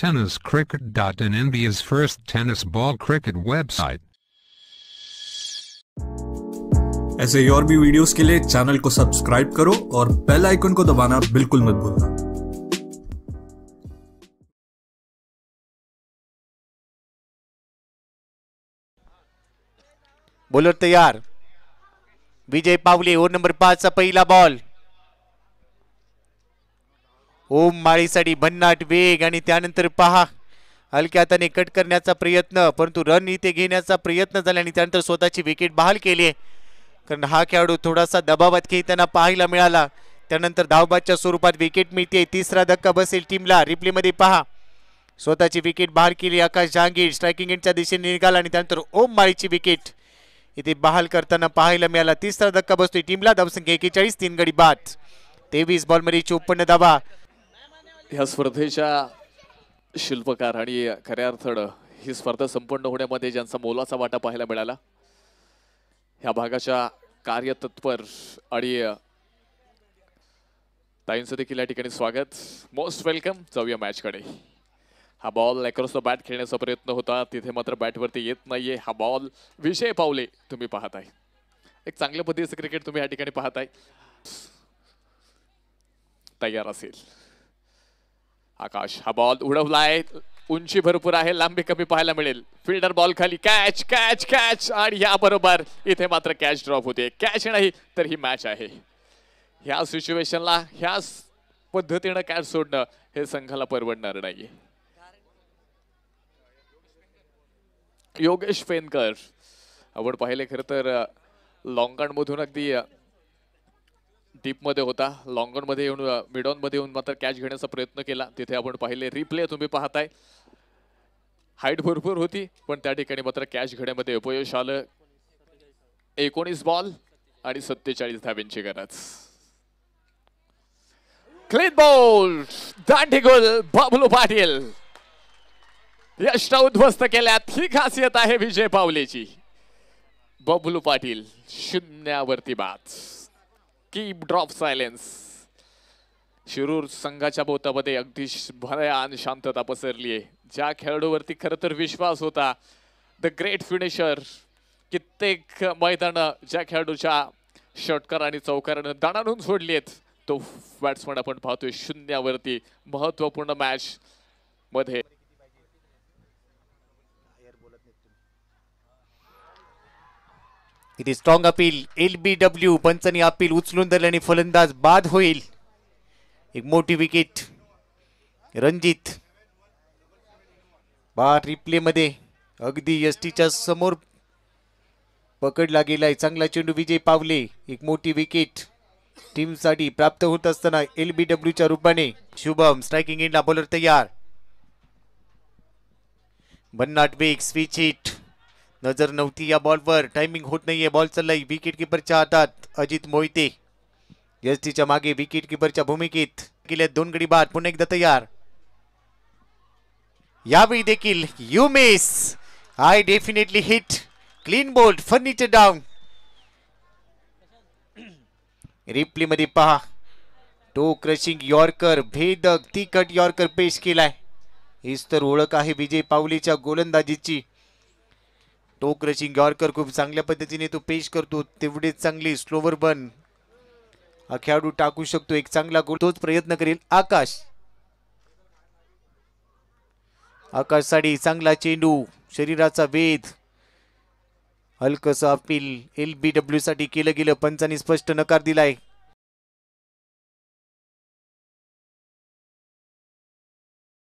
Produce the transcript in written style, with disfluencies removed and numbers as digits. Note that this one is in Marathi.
tenniscricket.in, India's first tennis ball cricket website. ऐसे और भी वीडियोस के लिए चैनल को सब्सक्राइब करो और बेल आइकन को दबाना बिल्कुल मत भूलना। बॉलर तयार, विजय पावले, ओव्हर नंबर 5 चा पहिला बॉल। ओम माळीसाठी भन्नाट वेग आणि त्यानंतर पहा हलक्या हाताने कट करण्याचा प्रयत्न, परंतु रन इथे घेण्याचा प्रयत्न झाला आणि त्यानंतर स्वतःची विकेट बहाल केली, कारण हा खेळाडू थोडासा दबावात खेळताना पाहायला मिळाला। त्यानंतर धावबादच्या स्वरूपात विकेट मिळते, तिसरा धक्का बसेल टीमला। रिप्ले मध्ये पहा, स्वतःची विकेट बहाल केली आकाश जहांगीर, स्ट्रायकिंग एंडच्या दिशेने निघाला आणि त्यानंतर ओम माळीची विकेट इथे बहाल करताना पाहायला मिळाला। तिसरा धक्का बसतोय टीमला। धावसंख्या 41, 3 गडी बाद, 23 बॉल मध्ये 54 धावा। ह्या स्पर्धेच्या शिल्पकार आणि खऱ्या अर्थानं ही स्पर्धा संपन्न होण्यामध्ये ज्यांचा मोलाचा वाटा पाहायला मिळाला, ह्या भागाच्या कार्यतत्पर आणि ताईंचं देखील या ठिकाणी स्वागत, मोस्ट वेलकम। जाऊया मॅच कडे। हा बॉल अक्रॉस द बॅट खेळण्याचा प्रयत्न होता, तिथे मात्र बॅटवरती येत नाहीये हा बॉल। विजय पावले तुम्ही पाहताय, एक चांगल्या पद्धतीचं क्रिकेट तुम्ही या ठिकाणी पाहताय। तयार असेल आकाश, हा बॉल उडवलाय, उंची भरपूर आहे, लांबी कमी पाहायला मिळेल। फिल्डर बॉल खाली, कॅच कॅच कॅच, आणि याबरोबर इथे मात्र कॅच ड्रॉप होते। कॅच नाही तर ही मॅच आहे। ह्या सिच्युएशनला ह्या पद्धतीनं कॅच सोडणं हे संघाला परवडणार नाहीये। योगेश पेनकर आपण पाहिले खरं तर लॉंग ऑन मधून अगदी डीप मध्ये होता, लॉंग ऑन मध्ये येऊन मिड ऑन मध्ये येऊन मात्र कॅच घेण्याचा प्रयत्न केला। तिथे आपण पाहिले रिप्ले तुम्ही पाहताय, हाईट भरपूर होती पण त्या ठिकाणी मात्र कॅच घेण्यामध्ये अपयश आलं। 19 बॉल आणि 47 धावांची गरज। क्लीन बॉल, दांडी गोल, बबलू पाटील यष्ट उद्ध्वस्त केल्यात, ही खासियत आहे विजय पावलेची। बबलू पाटील शून्यावरती बाद, कीप ड्रॉप सायलेन्स। शिरूर संघाच्या भोवतामध्ये अगदी भयान शांतता पसरली आहे। ज्या खेळाडूवरती खरं तर विश्वास होता, द ग्रेट फिनिशर, कित्येक मैदान ज्या खेळाडूच्या षटकार आणि चौकारानं दाणानून सोडली आहेत, तो बॅट्समन आपण पाहतोय शून्यावरती महत्वपूर्ण मॅच मध्ये। इथे स्ट्रॉंग अपील, LBW पंचांनी अपील उचलून धरल्याने फलंदाज बाद होईल। एक मोठी विकेट रणजित बाद। रिप्ले मध्ये अगदी एसटीच्या समोर पकडला गेलाय चांगला चेंडू, विजय पावले। एक मोठी विकेट टीम साठी प्राप्त होत असताना LBW च्या रूपाने। शुभम स्ट्रायकिंग एंडला, बॉलर तयार, भन्नाट वेग, स्विच हिट, नजर नव्हती या बॉलवर, टायमिंग होत नाहीये, बॉल चाललाय विकेट किपरच्या हातात। अजित मोहिते एसटीच्या मागे विकेट किपरच्या भूमिकेत केले 2 गडी बाद। पुन्हा एकदा तयार, यावेळी देखील you miss, I definitely hit, clean bowled, furniture down. Replay मध्ये पहा, टो क्रशिंग यॉर्कर, भेदक तिखट यॉर्कर पेश केलाय। हीच तर ओळख आहे विजय पावलेच्या गोलंदाजीची। टो क्रशिंग यॉर्कर खूप चांगल्या पद्धतीने तो पेश करतो, तेवढेच चांगली स्लोवर बन हा खेळाडू टाकू शकतो, एक चांगला गोल तोच प्रयत्न करेल आकाश। आकाश साठी चांगला चेंडू, शरीराचा वेध, हलकस अपील LBW साठी केलं गेलं, पंचांनी स्पष्ट नकार दिलाय।